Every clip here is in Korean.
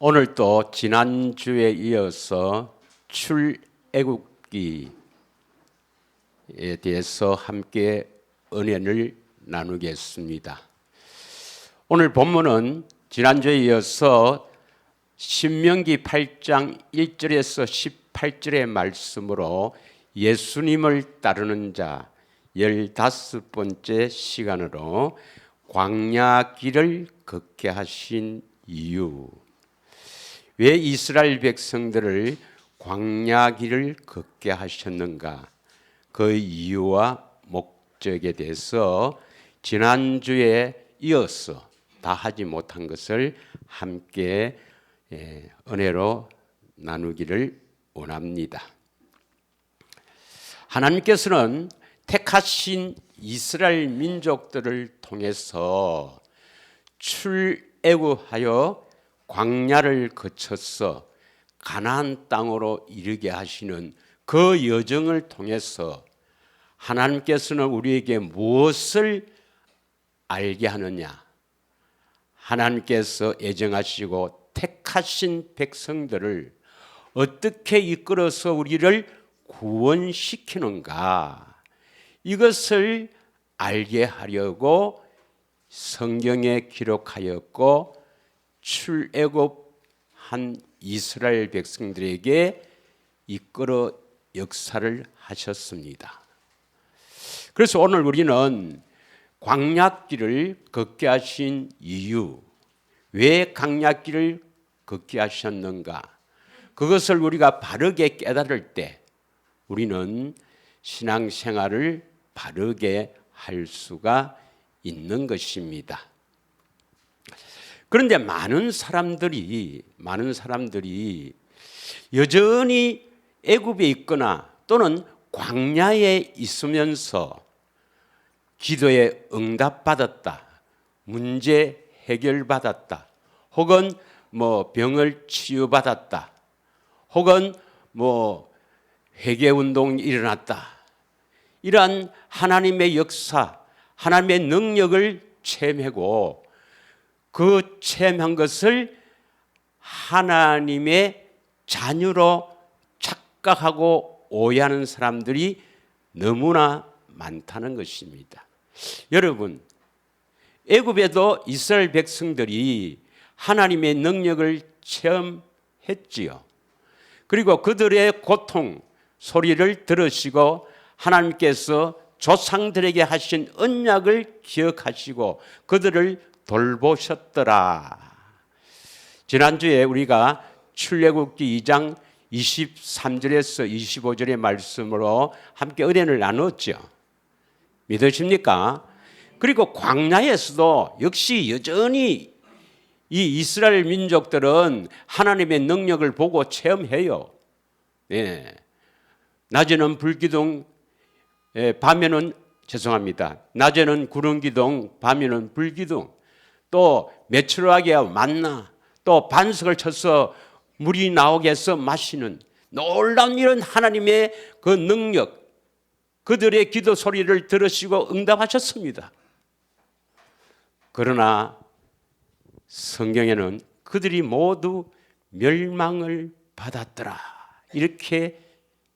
오늘 또 지난주에 이어서 출애굽기에 대해서 함께 은혜를 나누겠습니다. 오늘 본문은 지난주에 이어서 신명기 8장 1절에서 18절의 말씀으로 예수님을 따르는 자 15번째 시간으로 광야 길을 걷게 하신 이유, 왜 이스라엘 백성들을 광야 길을 걷게 하셨는가, 그 이유와 목적에 대해서 지난주에 이어서 다 하지 못한 것을 함께 은혜로 나누기를 원합니다. 하나님께서는 택하신 이스라엘 민족들을 통해서 출애굽하여 광야를 거쳐서 가나안 땅으로 이르게 하시는 그 여정을 통해서 하나님께서는 우리에게 무엇을 알게 하느냐? 하나님께서 애정하시고 택하신 백성들을 어떻게 이끌어서 우리를 구원시키는가? 이것을 알게 하려고 성경에 기록하였고 출애굽한 이스라엘 백성들에게 이끌어 역사를 하셨습니다. 그래서 오늘 우리는 광야길을 걷게 하신 이유, 왜 광야길을 걷게 하셨는가, 그것을 우리가 바르게 깨달을 때 우리는 신앙생활을 바르게 할 수가 있는 것입니다. 그런데 많은 사람들이 여전히 애굽에 있거나 또는 광야에 있으면서 기도에 응답받았다, 문제 해결받았다, 혹은 병을 치유받았다, 혹은 회개운동이 일어났다, 이러한 하나님의 역사, 하나님의 능력을 체험하고 그 체험한 것을 하나님의 자녀로 착각하고 오해하는 사람들이 너무나 많다는 것입니다. 여러분, 애굽에도 이스라엘 백성들이 하나님의 능력을 체험했지요. 그리고 그들의 고통 소리를 들으시고 하나님께서 조상들에게 하신 언약을 기억하시고 그들을 돌보셨더라. 지난주에 우리가 출애굽기 2장 23절에서 25절의 말씀으로 함께 은혜를 나눴죠. 믿으십니까? 그리고 광야에서도 역시 여전히 이 이스라엘 민족들은 하나님의 능력을 보고 체험해요. 낮에는 불기둥, 낮에는 구름기둥, 밤에는 불기둥, 또 메추라기와 만나, 또 반석을 쳐서 물이 나오게 해서 마시는 놀라운 이런 하나님의 그 능력, 그들의 기도 소리를 들으시고 응답하셨습니다. 그러나 성경에는 그들이 모두 멸망을 받았더라, 이렇게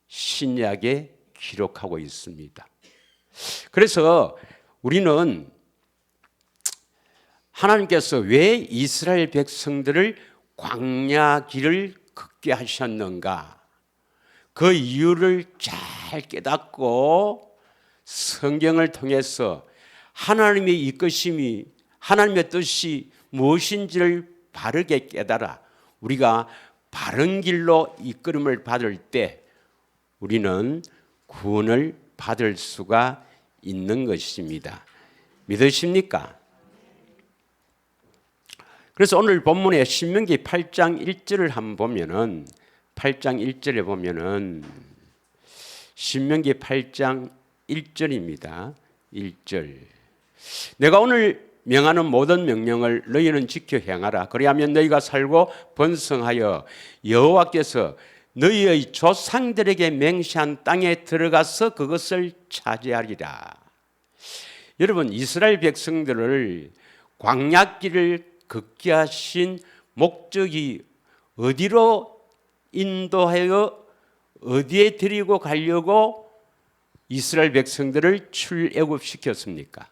신약에 기록하고 있습니다. 그래서 우리는 하나님께서 왜 이스라엘 백성들을 광야 길을 걷게 하셨는가, 그 이유를 잘 깨닫고 성경을 통해서 하나님의 이끄심이, 하나님의 뜻이 무엇인지를 바르게 깨달아 우리가 바른 길로 이끌음을 받을 때 우리는 구원을 받을 수가 있는 것입니다. 믿으십니까? 그래서 오늘 본문의 신명기 8장 1절을 한번 보면은, 8장 1절에 보면은 신명기 8장 1절입니다. 1절. 내가 오늘 명하는 모든 명령을 너희는 지켜 행하라. 그리하면 너희가 살고 번성하여 여호와께서 너희의 조상들에게 맹세한 땅에 들어가서 그것을 차지하리라. 여러분, 이스라엘 백성들을 광야길을 걷게 하신 목적이 어디로 인도하여 어디에 데리고 가려고 이스라엘 백성들을 출애굽시켰습니까?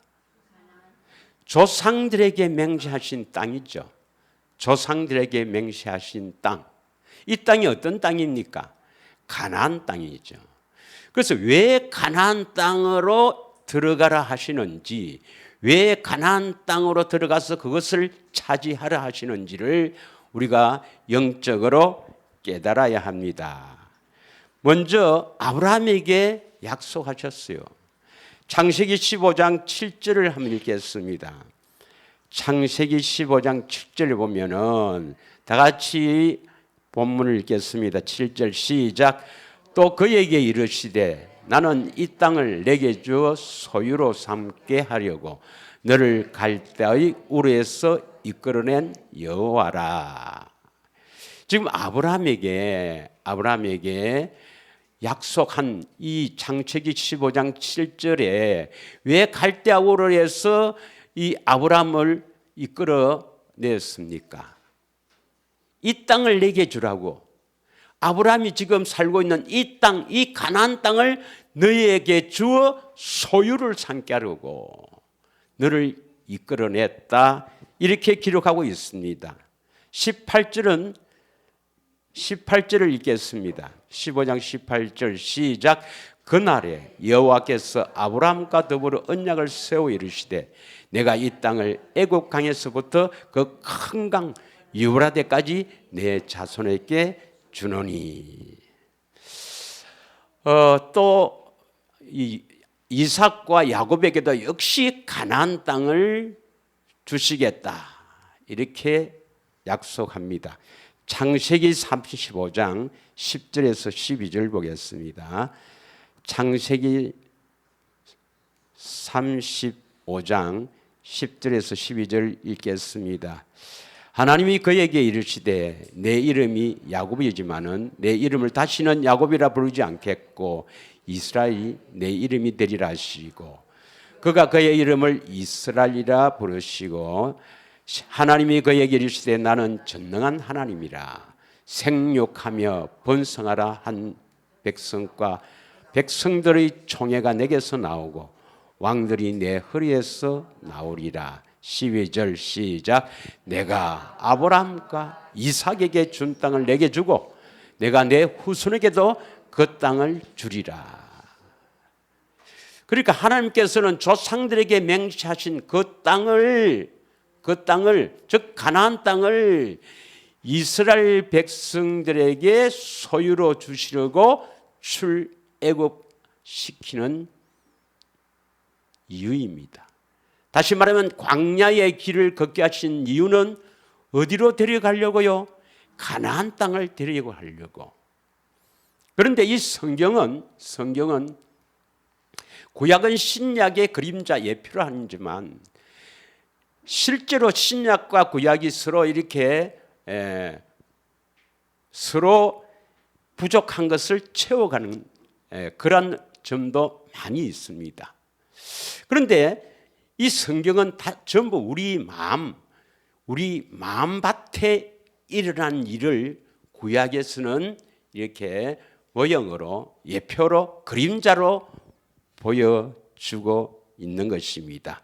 조상들에게 맹세하신 땅이죠. 조상들에게 맹세하신 땅. 이 땅이 어떤 땅입니까? 가나안 땅이죠. 그래서 왜 가나안 땅으로 들어가라 하시는지, 왜 가나안 땅으로 들어가서 그것을 차지하라 하시는지를 우리가 영적으로 깨달아야 합니다. 먼저 아브라함에게 약속하셨어요. 창세기 15장 7절을 한번 읽겠습니다. 창세기 15장 7절을 보면은 다 같이 본문을 읽겠습니다. 7절 시작. 또 그에게 이르시되 나는 이 땅을 내게 주어 소유로 삼게 하려고 너를 갈대아의 우르에서 이끌어낸 여호와라. 지금 아브라함에게 약속한 이 창세기 15장 7절에 왜 갈대아 우르에서 이 아브라함을 이끌어냈습니까? 이 땅을 내게 주라고. 아브라함이 지금 살고 있는 이 땅, 이 가나안 땅을 너희에게 주어 소유를 삼게 하려고 너를 이끌어냈다. 이렇게 기록하고 있습니다. 18절을 읽겠습니다. 15장 18절 시작. 그날에 여호와께서 아브라함과 더불어 언약을 세워 이르시되 내가 이 땅을 애굽 강에서부터 그 큰 강 유브라데까지 내 자손에게 주노니. 또 이삭과 야곱에게도 역시 가나안 땅을 주시겠다. 이렇게 약속합니다. 창세기 35장 10절에서 12절 보겠습니다. 창세기 35장 10절에서 12절 읽겠습니다. 하나님이 그에게 이르시되 내 이름이 야곱이지만은 내 이름을 다시는 야곱이라 부르지 않겠고 이스라엘이 내 이름이 되리라 하시고 그가 그의 이름을 이스라엘이라 부르시고 하나님이 그에게 이르시되 나는 전능한 하나님이라 생육하며 번성하라 한 백성과 백성들의 총회가 내게서 나오고 왕들이 내 허리에서 나오리라. 12절 시작. 내가 아브라함과 이삭에게 준 땅을 내게 주고 내가 내 후손에게도 그 땅을 주리라. 그러니까 하나님께서는 조상들에게 맹세하신 그 땅을 즉 가나안 땅을 이스라엘 백성들에게 소유로 주시려고 출애굽시키는 이유입니다. 다시 말하면 광야의 길을 걷게 하신 이유는 어디로 데려가려고요? 가나안 땅을 데려가려고. 그런데 이 성경은 구약은 신약의 그림자 예표를 하지만 실제로 신약과 구약이 서로 이렇게 서로 부족한 것을 채워가는 그런 점도 많이 있습니다. 그런데 이 성경은 다 전부 우리 마음밭에 일어난 일을 구약에서는 이렇게 모형으로 예표로 그림자로 보여주고 있는 것입니다.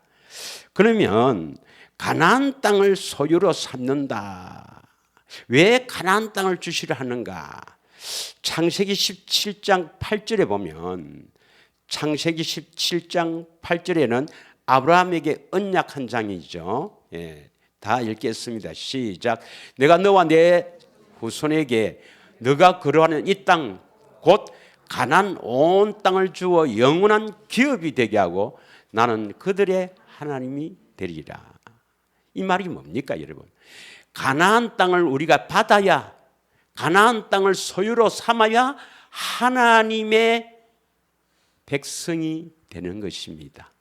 그러면 가나안 땅을 소유로 삼는다. 왜 가나안 땅을 주시려 하는가? 창세기 17장 8절에 보면 창세기 17장 8절에는 아브라함에게 언약한 장이죠. 다 읽겠습니다. 시작. 내가 너와 내 후손에게 너가 거류하는 이 땅 곧 가나안 온 땅을 주어 영원한 기업이 되게 하고 나는 그들의 하나님이 되리라. 이 말이 뭡니까, 여러분? 가나안 땅을 우리가 받아야, 가나안 땅을 소유로 삼아야 하나님의 백성이 되는 것입니다.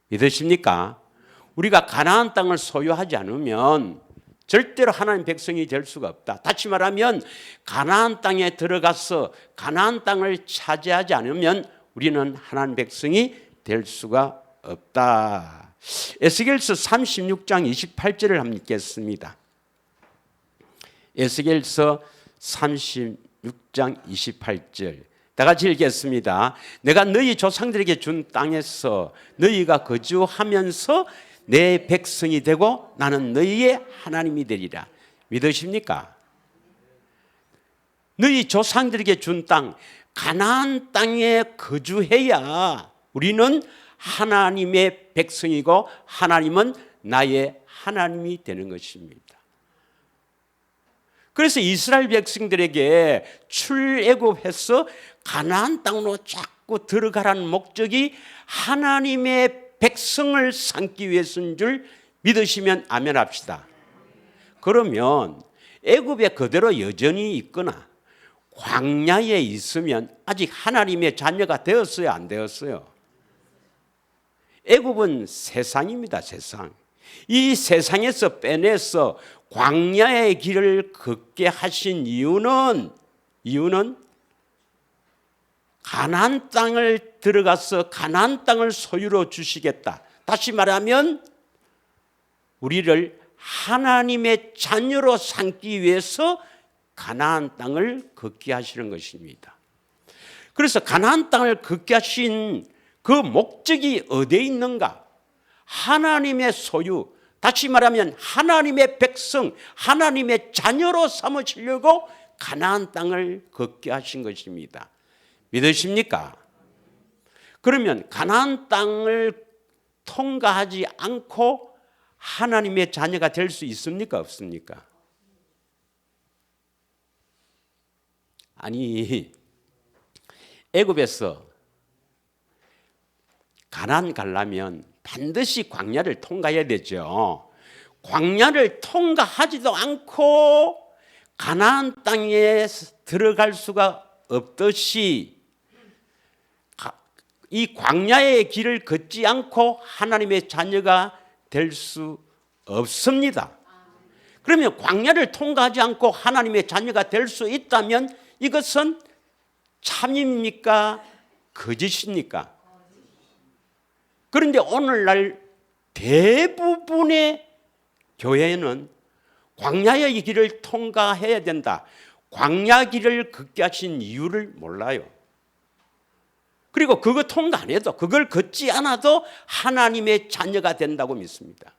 믿으십니까? 우리가 가나안 땅을 소유하지 않으면 절대로 하나님 백성이 될 수가 없다. 다시 말하면 가나안 땅에 들어가서 가나안 땅을 차지하지 않으면 우리는 하나님 백성이 될 수가 없다. 에스겔서 36장 28절을 한번 읽겠습니다. 에스겔서 36장 28절 다 같이 읽겠습니다. 내가 너희 조상들에게 준 땅에서 너희가 거주하면서 내 백성이 되고 나는 너희의 하나님이 되리라. 믿으십니까? 너희 조상들에게 준 땅, 가나안 땅에 거주해야 우리는 하나님의 백성이고 하나님은 나의 하나님이 되는 것입니다. 그래서 이스라엘 백성들에게 출애굽해서 가나안 땅으로 자꾸 들어가라는 목적이 하나님의 백성을 삼기 위해서인 줄 믿으시면 아멘 합시다. 그러면 애굽에 그대로 여전히 있거나 광야에 있으면 아직 하나님의 자녀가 되었어요, 안 되었어요? 애굽은 세상입니다, 세상. 이 세상에서 빼내서 광야의 길을 걷게 하신 이유는 가나안 땅을 들어가서 가나안 땅을 소유로 주시겠다. 다시 말하면 우리를 하나님의 자녀로 삼기 위해서 가나안 땅을 걷게 하시는 것입니다. 그래서 가나안 땅을 걷게 하신 그 목적이 어디에 있는가? 하나님의 소유, 다시 말하면 하나님의 백성, 하나님의 자녀로 삼으시려고 가나안 땅을 걷게 하신 것입니다. 믿으십니까? 그러면 가나안 땅을 통과하지 않고 하나님의 자녀가 될 수 있습니까? 없습니까? 아니, 애굽에서 가나안 가려면 반드시 광야를 통과해야 되죠. 광야를 통과하지도 않고 가나안 땅에 들어갈 수가 없듯이 이 광야의 길을 걷지 않고 하나님의 자녀가 될 수 없습니다. 그러면 광야를 통과하지 않고 하나님의 자녀가 될 수 있다면 이것은 참입니까? 거짓입니까? 그런데 오늘날 대부분의 교회는 광야의 길을 통과해야 된다. 광야 길을 걷게 하신 이유를 몰라요. 그리고 그거 통과 안 해도, 그걸 걷지 않아도 하나님의 자녀가 된다고 믿습니다.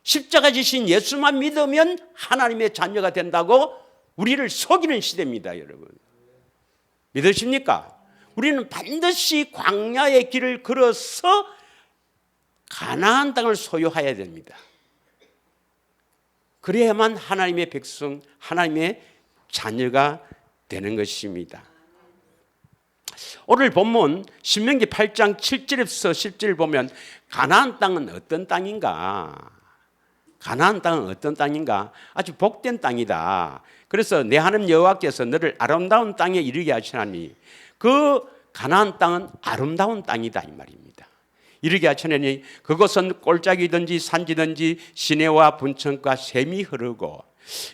십자가 지신 예수만 믿으면 하나님의 자녀가 된다고 우리를 속이는 시대입니다, 여러분. 믿으십니까? 우리는 반드시 광야의 길을 걸어서 가나안 땅을 소유해야 됩니다. 그래야만 하나님의 백성, 하나님의 자녀가 되는 것입니다. 오늘 본문 신명기 8장 7절에서 10절 보면 가나안 땅은 어떤 땅인가? 가나안 땅은 어떤 땅인가? 아주 복된 땅이다. 그래서 내 하나님 여호와께서 너를 아름다운 땅에 이르게 하시나니 그 가나안 땅은 아름다운 땅이다 이 말입니다. 이르게 하시나니 그것은 골짜기든지 산지든지 시내와 분천과 샘이 흐르고,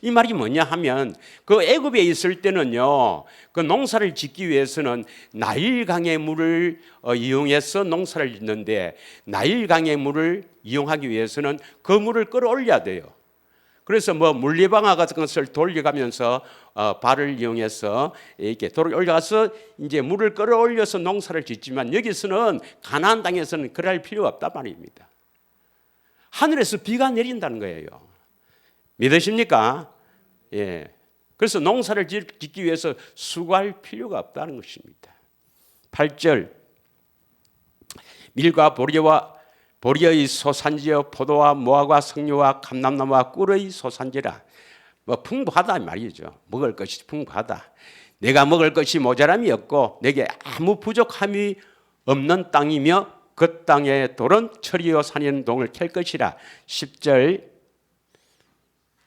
이 말이 뭐냐 하면 그 애굽에 있을 때는요, 그 농사를 짓기 위해서는 나일강의 물을 이용해서 농사를 짓는데, 나일강의 물을 이용하기 위해서는 그 물을 끌어올려야 돼요. 그래서 뭐 물리방아 같은 것을 돌려가면서 발을 이용해서 이렇게 돌을 올려가서 이제 물을 끌어올려서 농사를 짓지만, 여기서는 가나안 땅에서는 그럴 필요가 없단 말입니다. 하늘에서 비가 내린다는 거예요. 믿으십니까? 예. 그래서 농사를 짓기 위해서 수고할 필요가 없다는 것입니다. 8절 밀과 보리의 소산지여 포도와 무화과 석류와 감람나무와 꿀의 소산지라. 뭐 풍부하다 말이죠. 먹을 것이 풍부하다. 내가 먹을 것이 모자람이 없고 내게 아무 부족함이 없는 땅이며 그 땅의 돌은 철이요 산에는 동을 캘 것이라. 10절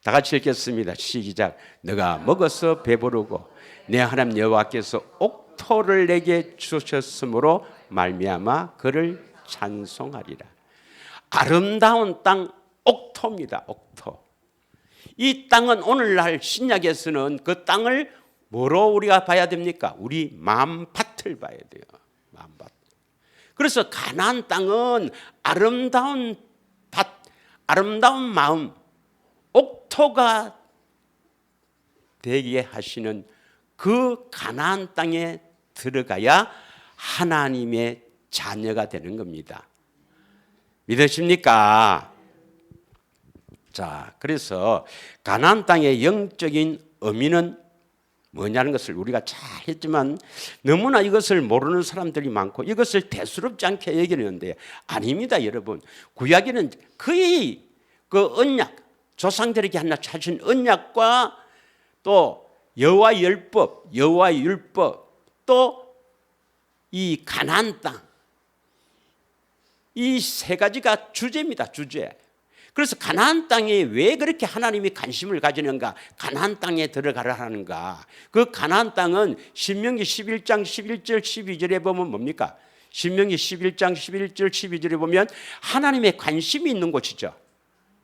다 같이 읽겠습니다. 시작. 너가 먹어서 배부르고 내 하나님 여호와께서 옥토를 내게 주셨으므로 말미암아 그를 찬송하리라. 아름다운 땅 옥토입니다. 옥토. 이 땅은 오늘날 신약에서는 그 땅을 뭐로 우리가 봐야 됩니까? 우리 마음밭을 봐야 돼요. 마음밭. 그래서 가나안 땅은 아름다운 밭, 아름다운 마음, 옥토가 되게 하시는 그 가나안 땅에 들어가야 하나님의 자녀가 되는 겁니다. 믿으십니까? 자, 그래서 가나안 땅의 영적인 의미는 뭐냐는 것을 우리가 잘 했지만 너무나 이것을 모르는 사람들이 많고 이것을 대수롭지 않게 얘기하는데 아닙니다, 여러분. 구약에는 거의 그 언약, 조상들에게 하나 주신 언약과 또 여호와의 율법, 여호와의 율법, 또 이 가나안 땅, 이 세 가지가 주제입니다, 주제. 그래서 가나안 땅에 왜 그렇게 하나님이 관심을 가지는가? 가나안 땅에 들어가라 하는가? 그 가나안 땅은 신명기 11장 11절 12절에 보면 뭡니까? 신명기 11장 11절 12절에 보면 하나님의 관심이 있는 곳이죠.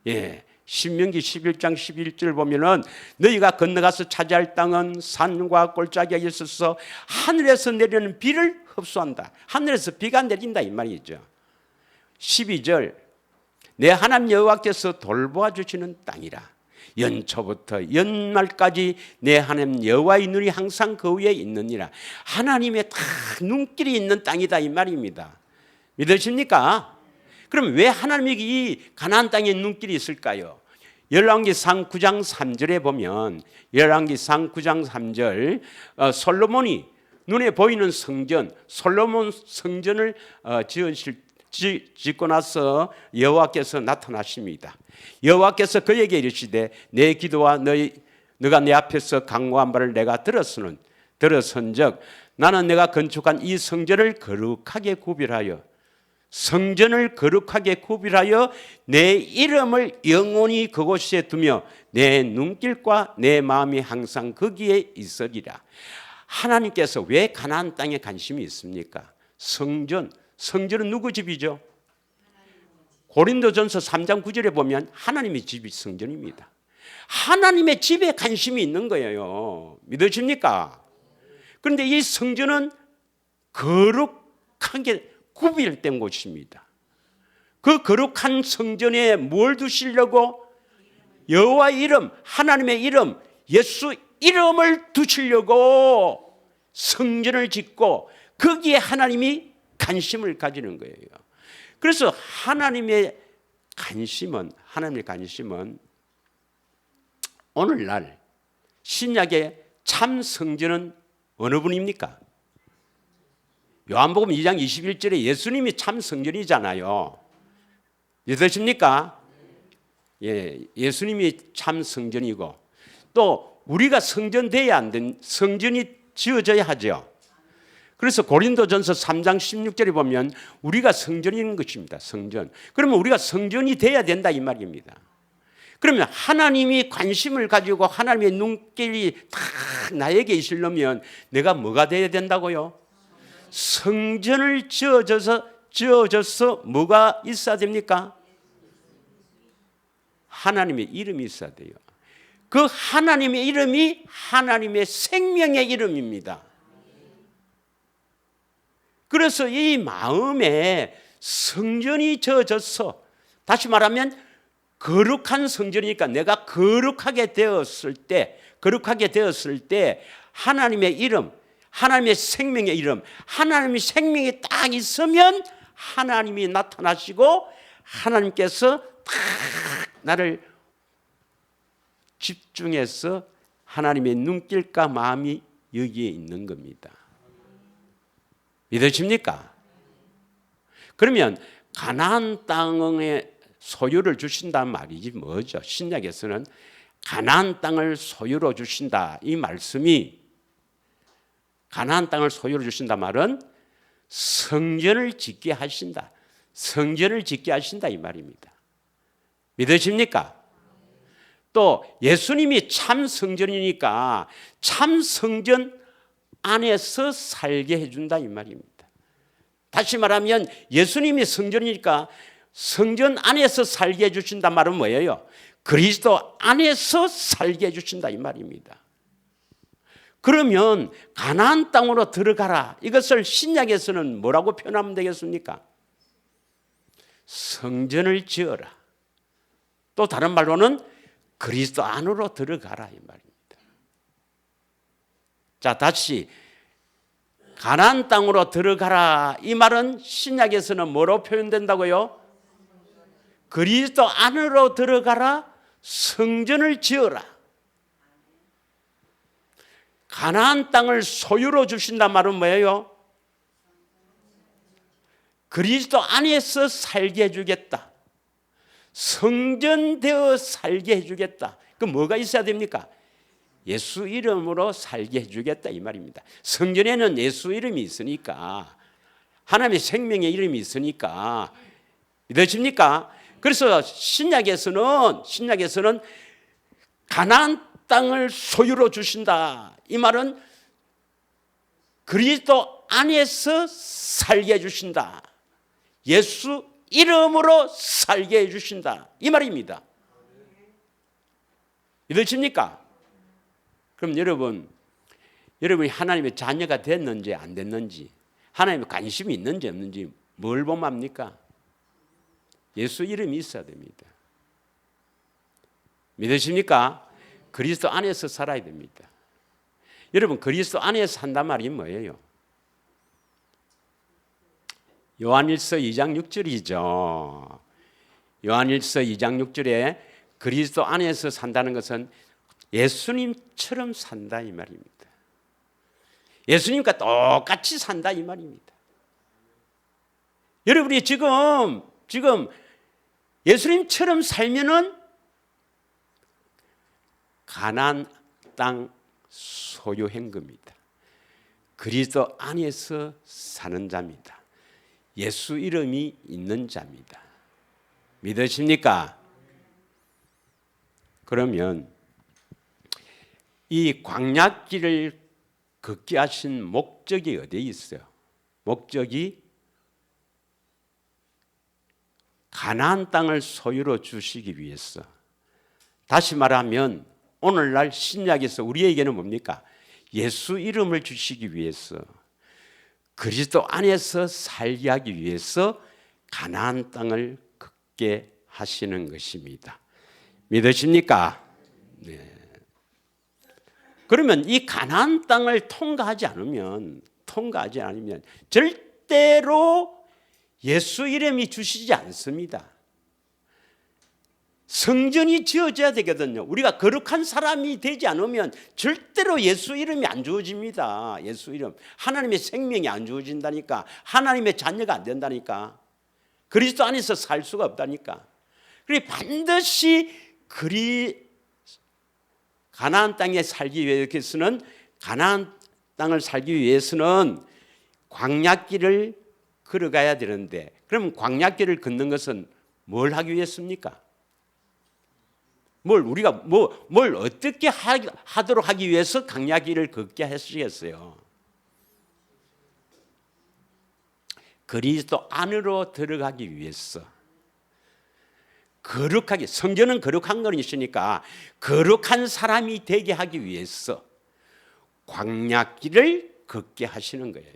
예. 신명기 11장 11절 보면은 너희가 건너가서 차지할 땅은 산과 골짜기가 있어서 하늘에서 내리는 비를 흡수한다. 하늘에서 비가 내린다 이 말이죠. 12절 내 하나님 여호와께서 돌보아 주시는 땅이라. 연초부터 연말까지 내 하나님 여호와의 눈이 항상 그 위에 있느니라. 하나님의 다 눈길이 있는 땅이다 이 말입니다. 믿으십니까? 그럼 왜 하나님이 이 가나안 땅에 눈길이 있을까요? 열왕기상 9장 3절에 보면 열왕기상 9장 3절 솔로몬이 눈에 보이는 성전 솔로몬 성전을 짓고 나서 여호와께서 나타나십니다. 여호와께서 그에게 이르시되 내 기도와 너가 내 앞에서 강구한 바를 내가 들었은즉 나는 내가 건축한 이 성전을 거룩하게 구별하여 내 이름을 영원히 그곳에 두며 내 눈길과 내 마음이 항상 거기에 있으리라. 하나님께서 왜 가나안 땅에 관심이 있습니까? 성전은 누구 집이죠? 고린도전서 3장 9절에 보면 하나님의 집이 성전입니다. 하나님의 집에 관심이 있는 거예요. 믿으십니까? 그런데 이 성전은 거룩하게 구별된 곳입니다. 그 거룩한 성전에 뭘 두시려고? 여호와의 이름, 하나님의 이름, 예수 이름을 두시려고 성전을 짓고 거기에 하나님이 관심을 가지는 거예요. 그래서 하나님의 관심은 오늘날 신약의 참 성전은 어느 분입니까? 요한복음 2장 21절에 예수님이 참 성전이잖아요. 믿으십니까? 예, 예수님이 참 성전이고 또 우리가 성전돼야 안 된 성전이 지어져야 하죠. 그래서 고린도전서 3장 16절에 보면 우리가 성전인 것입니다. 성전. 그러면 우리가 성전이 돼야 된다 이 말입니다. 그러면 하나님이 관심을 가지고 하나님의 눈길이 다 나에게 있으려면 내가 뭐가 돼야 된다고요? 성전을 지어져서 뭐가 있어야 됩니까? 하나님의 이름이 있어야 돼요. 그 하나님의 이름이 하나님의 생명의 이름입니다. 그래서 이 마음에 성전이 지어져서 다시 말하면 거룩한 성전이니까 내가 거룩하게 되었을 때 하나님의 이름, 하나님의 생명의 이름, 하나님의 생명이 딱 있으면 하나님이 나타나시고 하나님께서 딱 나를 집중해서 하나님의 눈길과 마음이 여기에 있는 겁니다. 믿으십니까? 그러면 가나안 땅의 소유를 주신다는 말이지 뭐죠? 신약에서는 가나안 땅을 소유로 주신다 이 말씀이 가나안 땅을 소유로 주신다 말은 성전을 짓게 하신다. 성전을 짓게 하신다 이 말입니다. 믿으십니까? 또 예수님이 참 성전이니까 참 성전 안에서 살게 해준다 이 말입니다. 다시 말하면 예수님이 성전이니까 성전 안에서 살게 해주신다 말은 뭐예요? 그리스도 안에서 살게 해주신다 이 말입니다. 그러면 가나안 땅으로 들어가라. 이것을 신약에서는 뭐라고 표현하면 되겠습니까? 성전을 지어라. 또 다른 말로는 그리스도 안으로 들어가라 이 말입니다. 자, 다시 가나안 땅으로 들어가라. 이 말은 신약에서는 뭐로 표현된다고요? 그리스도 안으로 들어가라. 성전을 지어라. 가나안 땅을 소유로 주신단 말은 뭐예요? 그리스도 안에서 살게 해주겠다. 성전되어 살게 해주겠다. 그럼 뭐가 있어야 됩니까? 예수 이름으로 살게 해주겠다 이 말입니다. 성전에는 예수 이름이 있으니까, 하나님의 생명의 이름이 있으니까, 믿으십니까? 그래서 신약에서는 가나안 땅을 소유로 주신다. 이 말은 그리스도 안에서 살게 해주신다. 예수 이름으로 살게 해주신다. 이 말입니다. 믿으십니까? 그럼 여러분이 하나님의 자녀가 됐는지 안 됐는지, 하나님의 관심이 있는지 없는지 뭘 보면 압니까? 예수 이름이 있어야 됩니다. 믿으십니까? 그리스도 안에서 살아야 됩니다. 여러분, 그리스도 안에서 산단 말이 뭐예요? 요한일서 2장 6절이죠. 요한일서 2장 6절에 그리스도 안에서 산다는 것은 예수님처럼 산다 이 말입니다. 예수님과 똑같이 산다 이 말입니다. 여러분이 지금 예수님처럼 살면은 가나안 땅 소유한 겁니다. 그리스도 안에서 사는 자입니다. 예수 이름이 있는 자입니다. 믿으십니까? 그러면 이 광야길을 걷게 하신 목적이 어디에 있어요? 목적이 가나안 땅을 소유로 주시기 위해서. 다시 말하면 오늘날 신약에서 우리에게는 뭡니까? 예수 이름을 주시기 위해서, 그리스도 안에서 살게 하기 위해서 가나안 땅을 걷게 하시는 것입니다. 믿으십니까? 네. 그러면 이 가나안 땅을 통과하지 않으면 절대로 예수 이름이 주시지 않습니다. 성전이 지어져야 되거든요. 우리가 거룩한 사람이 되지 않으면 절대로 예수 이름이 안 주어집니다. 예수 이름. 하나님의 생명이 안 주어진다니까. 하나님의 자녀가 안 된다니까. 그리스도 안에서 살 수가 없다니까. 그래서 반드시 가나안 땅에 살기 위해서는, 가나안 땅을 살기 위해서는 광야길을 걸어가야 되는데, 그럼 광야길을 걷는 것은 뭘 하기 위해서입니까? 우리가 뭘 어떻게 하도록 하기 위해서 광야길을 걷게 하시겠어요? 그리스도 안으로 들어가기 위해서, 거룩하게, 성전은 거룩한 건 있으니까 거룩한 사람이 되게 하기 위해서 광야길을 걷게 하시는 거예요.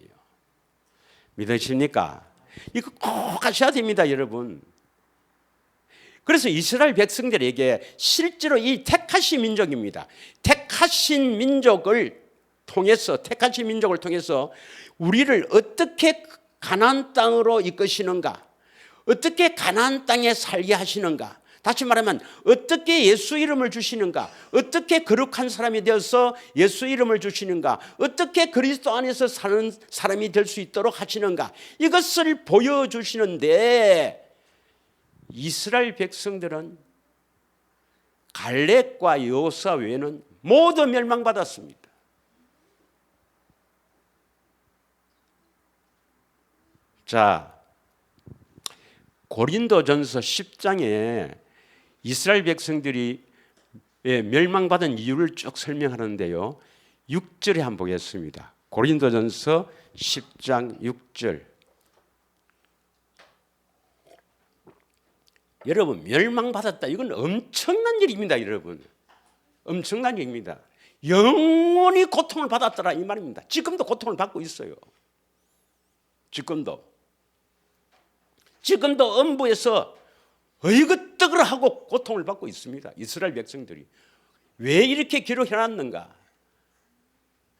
믿으십니까? 이거 꼭 하셔야 됩니다, 여러분. 그래서 이스라엘 백성들에게 실제로 이 택하신 민족입니다. 택하신 민족을 통해서 우리를 어떻게 가나안 땅으로 이끄시는가, 어떻게 가나안 땅에 살게 하시는가, 다시 말하면 어떻게 예수 이름을 주시는가, 어떻게 거룩한 사람이 되어서 예수 이름을 주시는가, 어떻게 그리스도 안에서 사는 사람이 될 수 있도록 하시는가, 이것을 보여주시는데, 이스라엘 백성들은 갈렙과 여호수아 외에는 모두 멸망받았습니다. 자, 고린도전서 10장에 이스라엘 백성들이 멸망받은 이유를 쭉 설명하는데요, 6절에 한번 보겠습니다. 고린도전서 10장 6절. 여러분, 멸망받았다, 이건 엄청난 일입니다. 여러분, 엄청난 일입니다. 영원히 고통을 받았더라 이 말입니다. 지금도 고통을 받고 있어요. 지금도 음부에서 어이것떡을 하고 고통을 받고 있습니다. 이스라엘 백성들이. 왜 이렇게 기록해놨는가?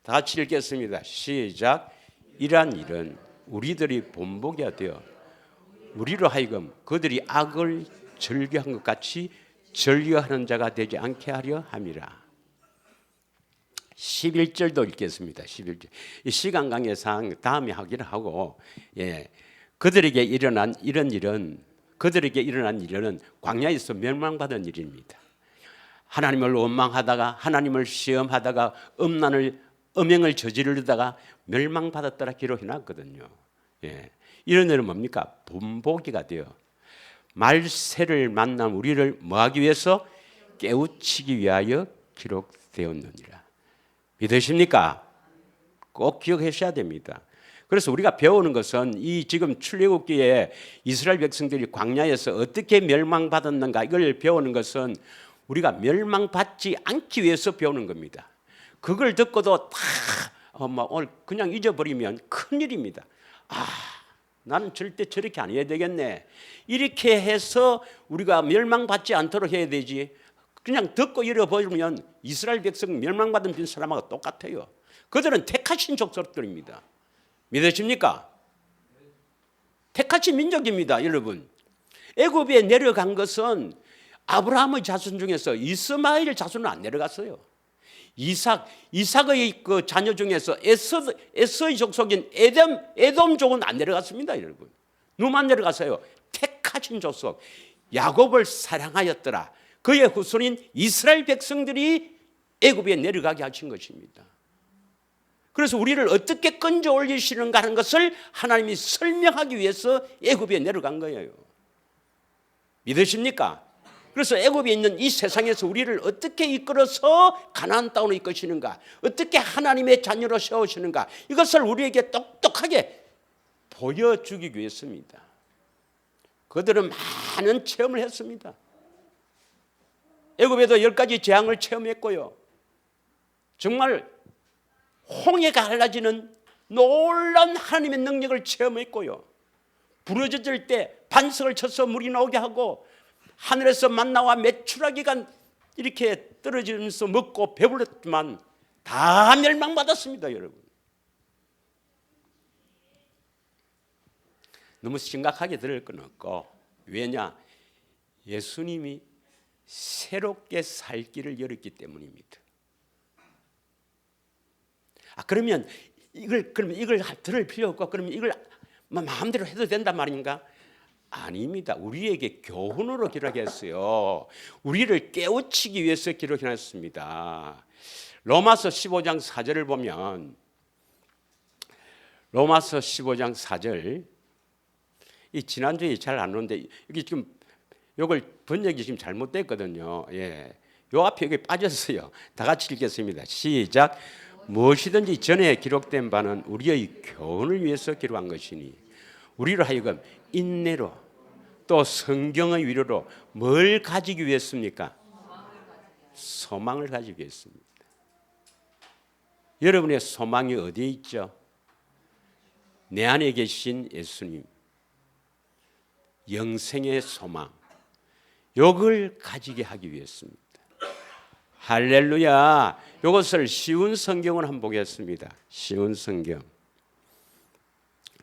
다 같이 읽겠습니다. 시작. 이러한 일은 우리들이 본보기가 되어 우리로 하여금 그들이 악을 즐겨한 것 같이 즐겨하는 자가 되지 않게 하려 함이라. 11절도 읽겠습니다. 11절. 이 시간 관계상 다음에 하기로 하고, 그들에게 일어난 이런 일은 광야에서 멸망받은 일입니다. 하나님을 원망하다가 하나님을 시험하다가 음행을 저지르다가 멸망받았더라 기록해 놨거든요. 이런 일은 뭡니까? 본보기가 되어 말세를 만난 우리를 뭐하기 위해서? 깨우치기 위하여 기록되었느니라. 믿으십니까? 꼭 기억하셔야 됩니다. 그래서 우리가 배우는 것은 이 지금 출애굽기에 이스라엘 백성들이 광야에서 어떻게 멸망받았는가, 이걸 배우는 것은 우리가 멸망받지 않기 위해서 배우는 겁니다. 그걸 듣고도 다 오늘 그냥 잊어버리면 큰일입니다. 나는 절대 저렇게 안 해야 되겠네. 이렇게 해서 우리가 멸망받지 않도록 해야 되지. 그냥 듣고 잃어버리면 이스라엘 백성 멸망받은 사람하고 똑같아요. 그들은 택하신 족속들입니다. 믿으십니까? 택하신 민족입니다, 여러분. 애굽에 내려간 것은 아브라함의 자손 중에서 이스마엘 자손은 안 내려갔어요. 이삭의 그 자녀 중에서 에서의 족속인 에돔족은 안 내려갔습니다, 여러분. 누만 내려갔어요? 택하신 족속, 야곱을 사랑하였더라. 그의 후손인 이스라엘 백성들이 애굽에 내려가게 하신 것입니다. 그래서 우리를 어떻게 건져 올리시는가 하는 것을 하나님이 설명하기 위해서 애굽에 내려간 거예요. 믿으십니까? 그래서 애굽에 있는 이 세상에서 우리를 어떻게 이끌어서 가나안 땅으로 이끄시는가, 어떻게 하나님의 자녀로 세우시는가, 이것을 우리에게 똑똑하게 보여주기 위해서입니다. 그들은 많은 체험을 했습니다. 애굽에도 10가지 재앙을 체험했고요. 정말 홍해가 갈라지는 놀라운 하나님의 능력을 체험했고요. 부러져질 때 반석을 쳐서 물이 나오게 하고 하늘에서 만나와 메추라기가 이렇게 떨어지면서 먹고 배불렀지만 다 멸망받았습니다, 여러분. 너무 심각하게 들을 건 없고, 왜냐? 예수님이 새롭게 살 길을 열었기 때문입니다. 그러면 이걸 들을 필요 없고, 그러면 이걸 마음대로 해도 된단 말인가? 아닙니다. 우리에게 교훈으로 기록했어요. 우리를 깨우치기 위해서 기록해놨습니다. 로마서 15장 4절을 보면, 로마서 15장 4절, 이 지난주에 잘 안 오는데 여기 지금 이걸 번역이 지금 잘못됐거든요. 요 앞에 여기 빠졌어요. 다 같이 읽겠습니다. 시작. 무엇이든지 전에 기록된 바는 우리의 교훈을 위해서 기록한 것이니 우리로 하여금 인내로 또 성경의 위로로 뭘 가지기 위해서입니까? 소망을 가지기 위해서입니다. 여러분의 소망이 어디에 있죠? 내 안에 계신 예수님, 영생의 소망, 이걸 가지게 하기 위해서입니다. 할렐루야. 이것을 쉬운 성경을 한번 보겠습니다. 쉬운 성경.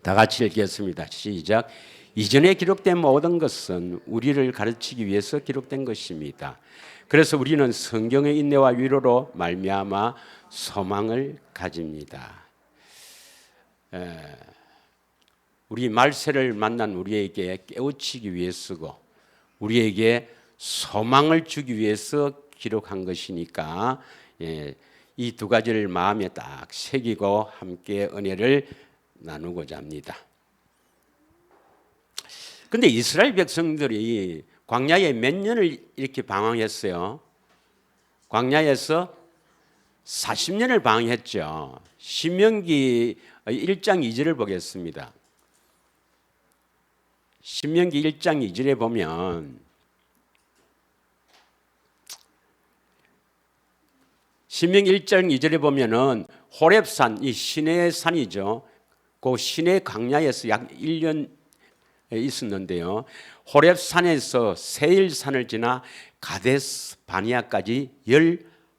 다 같이 읽겠습니다. 시작. 이전에 기록된 모든 것은 우리를 가르치기 위해서 기록된 것입니다. 그래서 우리는 성경의 인내와 위로로 말미암아 소망을 가집니다. 우리 말세를 만난 우리에게 깨우치기 위해서고 우리에게 소망을 주기 위해서 기록한 것이니까 이 두 가지를 마음에 딱 새기고 함께 은혜를 나누고자 합니다. 그런데 이스라엘 백성들이 광야에 몇 년을 이렇게 방황했어요? 광야에서 40년을 방황했죠. 신명기 1장 2절을 보겠습니다. 신명기 1장 2절에 보면 신명기 1장 2절에 보면은 호렙산, 이 시내의 산이죠. 그 시내 광야에서 약 1년 있었는데요. 호렙산에서 세일산을 지나 가데스 바니아까지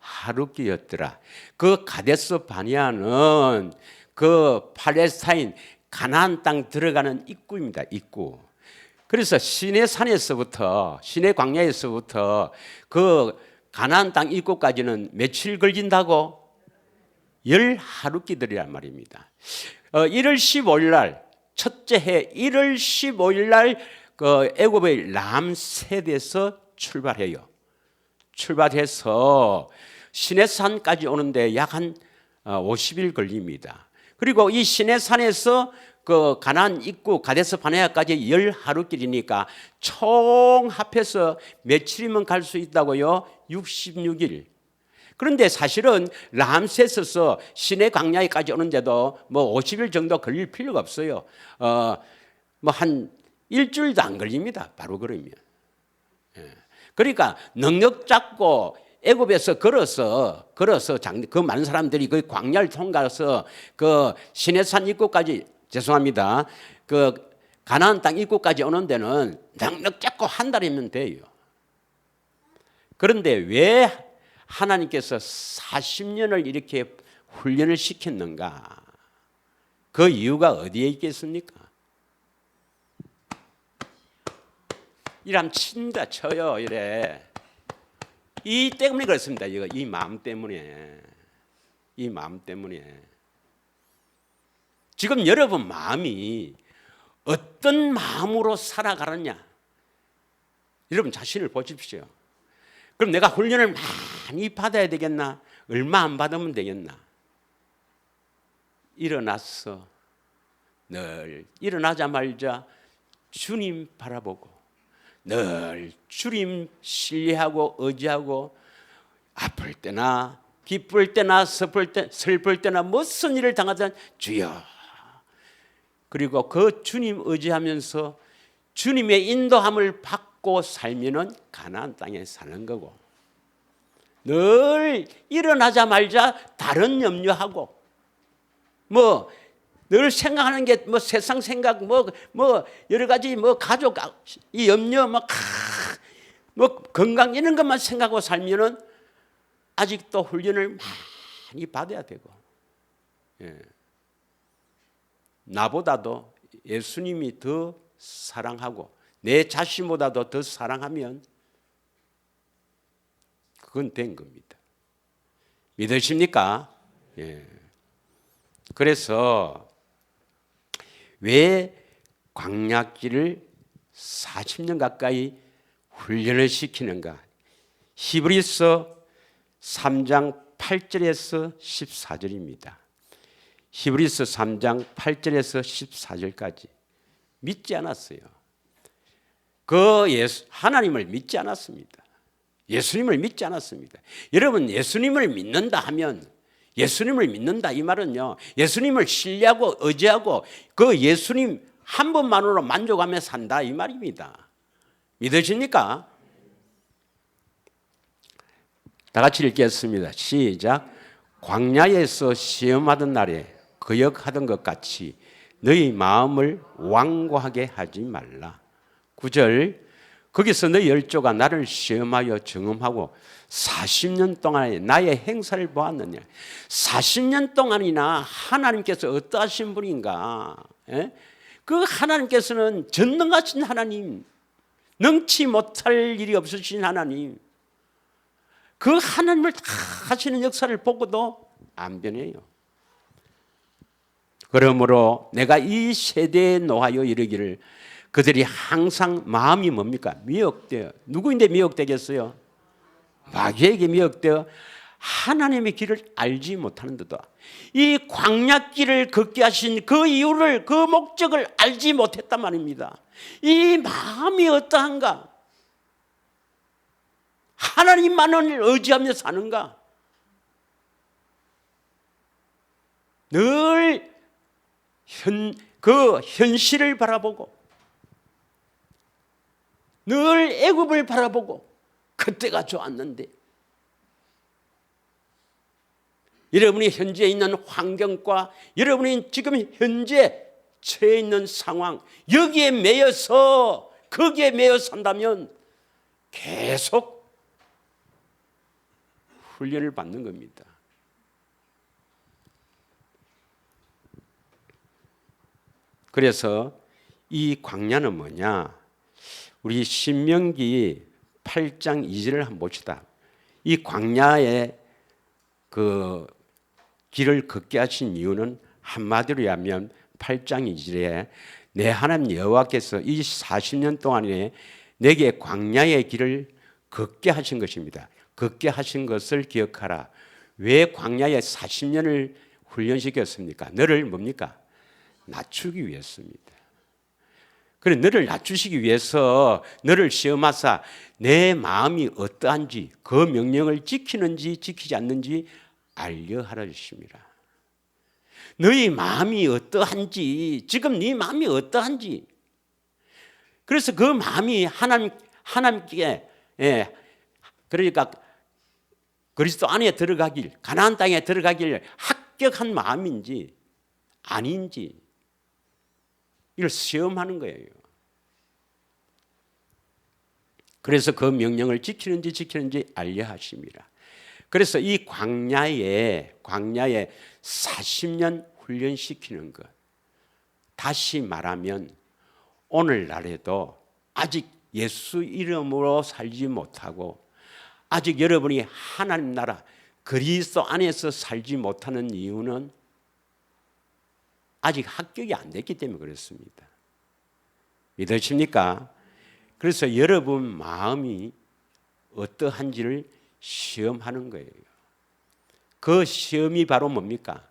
하루키였더라. 그 가데스 바네아는 그 팔레스타인 가나안 땅 들어가는 입구입니다. 입구. 그래서 시내 산에서부터 시내 광야에서부터 그 가나안 땅 입구까지는 며칠 걸린다고? 10하루키들이란 말입니다. 1월 15일 날 첫째 해 1월 15일 날 그 애굽의 람셋에서 출발해요. 출발해서 시내산까지 오는데 약 한 50일 걸립니다. 그리고 이 시내산에서 그 가나안 입구 가데스 바네아까지 10하루길이니까 총 합해서 며칠이면 갈 수 있다고요? 66일. 그런데 사실은 람셋에서 시내 광야에까지 오는데도 뭐 50일 정도 걸릴 필요가 없어요. 뭐 한 일주일도 안 걸립니다. 바로 그러면. 그러니까 넉넉 잡고 애굽에서 걸어서 그 많은 사람들이 그 광야를 통과해서 그 시내산 입구까지 죄송합니다. 그 가나안 땅 입구까지 오는 데는 넉넉 잡고 한 달이면 돼요. 그런데 왜 하나님께서 40년을 이렇게 훈련을 시켰는가? 그 이유가 어디에 있겠습니까? 이람 친다 쳐요 이래. 이 때문에 그렇습니다. 이 마음 때문에. 이 마음 때문에. 지금 여러분 마음이 어떤 마음으로 살아가느냐? 여러분 자신을 보십시오. 그럼 내가 훈련을 많이 받아야 되겠나? 얼마 안 받으면 되겠나? 일어났어. 늘 일어나자마자 주님 바라보고 늘 주님 신뢰하고 의지하고 아플 때나 기쁠 때나 슬플 때나 무슨 일을 당하든 주여. 그리고 그 주님 의지하면서 주님의 인도함을 받고 살면은 가나안 땅에 사는 거고, 늘 일어나자마자 다른 염려하고 뭐 늘 생각하는 게 뭐 세상 생각 뭐 여러 가지 뭐 가족 이 염려 뭐 건강 이런 것만 생각하고 살면은 아직도 훈련을 많이 받아야 되고, 나보다도 예수님이 더 사랑하고 내 자신보다도 더 사랑하면 그건 된 겁니다. 믿으십니까? 예. 그래서 왜 광야길을 40년 가까이 훈련을 시키는가? 히브리서 3장 8절에서 14절입니다. 히브리서 3장 8절에서 14절까지 믿지 않았어요. 하나님을 믿지 않았습니다. 예수님을 믿지 않았습니다. 여러분 예수님을 믿는다 하면, 예수님을 믿는다 이 말은요, 예수님을 신뢰하고 의지하고 그 예수님 한 분만으로 만족하며 산다 이 말입니다. 믿으십니까? 다 같이 읽겠습니다. 시작. 광야에서 시험하던 날에 거역하던 것 같이 너희 마음을 완고하게 하지 말라. 9절. 거기서 너희 열조가 나를 시험하여 증험하고 40년 동안에 나의 행사를 보았느냐. 40년 동안이나 하나님께서 어떠하신 분인가? 그 하나님께서는 전능하신 하나님, 능치 못할 일이 없으신 하나님, 그 하나님을 다 하시는 역사를 보고도 안 변해요. 그러므로 내가 이 세대에 놓아여 이르기를, 그들이 항상 마음이 뭡니까? 미혹되어. 누구인데 미혹되겠어요? 마귀에게 미혹되어 하나님의 길을 알지 못하는 데다. 이 광야길을 걷게 하신 그 이유를, 그 목적을 알지 못했단 말입니다. 이 마음이 어떠한가? 하나님만을 의지하며 사는가? 늘 그 현실을 바라보고 늘 애굽을 바라보고 그때가 좋았는데, 여러분이 현재 있는 환경과 여러분이 지금 현재 처해 있는 상황, 여기에 매여서 거기에 매여 산다면 계속 훈련을 받는 겁니다. 그래서 이 광야는 뭐냐? 우리 신명기 8장 2절을 한번 봅시다. 이 광야의 그 길을 걷게 하신 이유는 한마디로 하면 8장 2절에 내 하나님 여호와께서 이 40년 동안에 내게 광야의 길을 걷게 하신 것입니다. 걷게 하신 것을 기억하라. 왜 광야에 40년을 훈련시켰습니까? 너를 뭡니까? 낮추기 위해서입니다. 그래, 너를 낮추시기 위해서 너를 시험하사 내 마음이 어떠한지 그 명령을 지키는지 지키지 않는지 알려 하라 주십니다. 너희 마음이 어떠한지, 지금 네 마음이 어떠한지. 그래서 그 마음이 하나님께, 그러니까 그리스도 안에 들어가길, 가나안 땅에 들어가길 합격한 마음인지 아닌지 이걸 시험하는 거예요. 그래서 그 명령을 지키는지 알려 하십니다. 그래서 이 광야에 40년 훈련시키는 것. 다시 말하면 오늘날에도 아직 예수 이름으로 살지 못하고 아직 여러분이 하나님 나라 그리스도 안에서 살지 못하는 이유는 아직 합격이 안 됐기 때문에 그렇습니다. 믿으십니까? 그래서 여러분 마음이 어떠한지를 시험하는 거예요. 그 시험이 바로 뭡니까?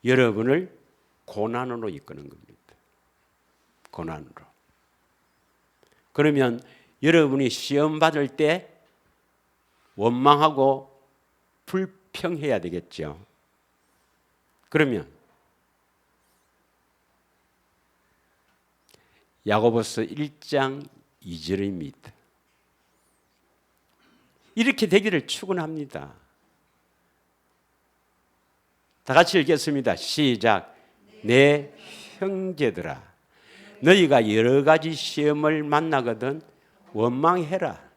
여러분을 고난으로 이끄는 겁니다. 고난으로. 그러면 여러분이 시험 받을 때 원망하고 불평해야 되겠죠. 그러면 야고보서 1장 2절입니다. 이렇게 되기를 축원합니다. 다 같이 읽겠습니다. 시작. 내 형제들아, 너희가 여러 가지 시험을 만나거든 원망해라,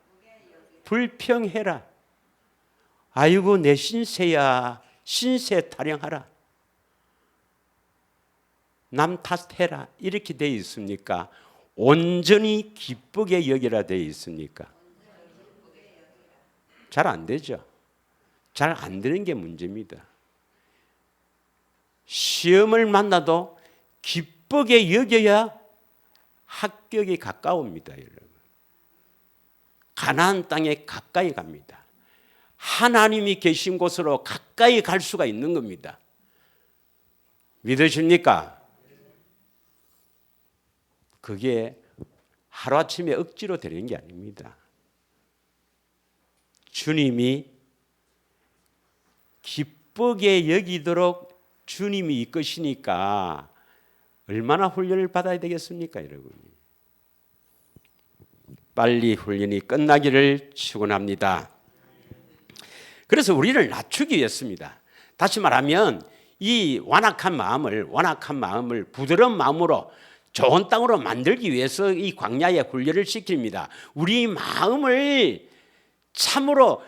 불평해라. 아이고 내 신세야, 신세 타령하라, 남 탓해라. 이렇게 되어 있습니까? 온전히 기쁘게 여기라 되어 있습니까? 잘 안 되죠. 잘 안 되는 게 문제입니다. 시험을 만나도 기쁘게 여겨야 합격이 가까웁니다. 여러분. 가나안 땅에 가까이 갑니다. 하나님이 계신 곳으로 가까이 갈 수가 있는 겁니다. 믿으십니까? 그게 하루아침에 억지로 되는 게 아닙니다. 주님이 기쁘게 여기도록 주님이 이끄시니까 얼마나 훈련을 받아야 되겠습니까, 여러분? 빨리 훈련이 끝나기를 축원합니다. 그래서 우리를 낮추기 위해서입니다. 다시 말하면 이 완악한 마음을 부드러운 마음으로 좋은 땅으로 만들기 위해서 이 광야에 훈련을 시킵니다. 우리 마음을 참으로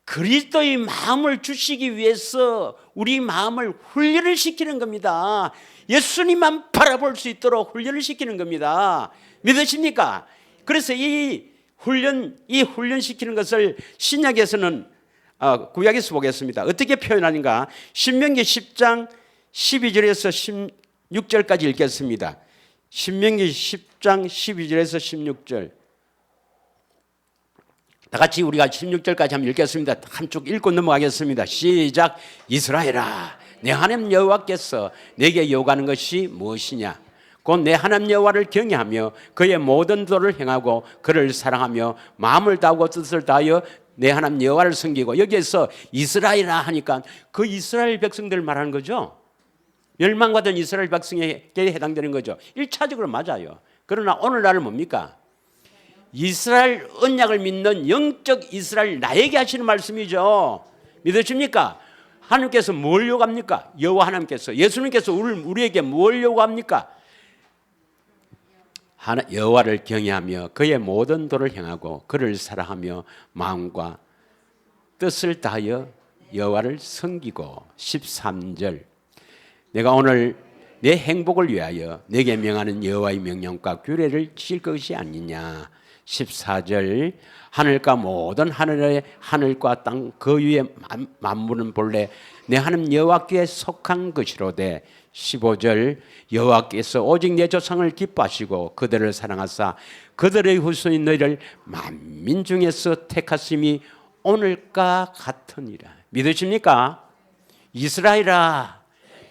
그리스도의 마음을 주시기 위해서 우리 마음을 훈련을 시키는 겁니다. 예수님만 바라볼 수 있도록 훈련을 시키는 겁니다. 믿으십니까? 그래서 이 훈련시키는 것을 신약에서는 구약에서 보겠습니다. 어떻게 표현하는가? 신명기 10장 12절에서 16절까지 읽겠습니다. 신명기 10장 12절에서 16절. 다 같이 우리가 16절까지 한번 읽겠습니다. 한쪽 읽고 넘어가겠습니다. 시작. 이스라엘아, 내 하나님 여호와께서 내게 요구하는 것이 무엇이냐? 곧 내 하나님 여호와를 경외하며 그의 모든 도를 행하고 그를 사랑하며 마음을 다하고 뜻을 다하여 내 하나님 여호와를 섬기고. 여기에서 이스라엘아 하니까 그 이스라엘 백성들을 말하는 거죠. 멸망받은 이스라엘 백성에게 해당되는 거죠. 1차적으로 맞아요. 그러나 오늘날은 뭡니까? 이스라엘 언약을 믿는 영적 이스라엘 나에게 하시는 말씀이죠. 믿으십니까? 하나님께서 뭘 요구합니까? 여호와 하나님께서, 예수님께서 우리에게 뭘 요구합니까? 여호와를 경외하며 그의 모든 도를 행하고 그를 사랑하며 마음과 뜻을 다하여 여호와를 섬기고 13절 내가 오늘 내 행복을 위하여 내게 명하는 여호와의 명령과 규례를 지킬 것이 아니냐. 14절 하늘과 모든 하늘의 하늘과 땅 그 위에 만물은 본래 내 하나님 여호와께 속한 것이로되 15절 여호와께서 오직 내 조상을 기뻐하시고 그들을 사랑하사 그들의 후손인 너희를 만민 중에서 택하심이 오늘과 같으니라. 믿으십니까? 이스라엘아,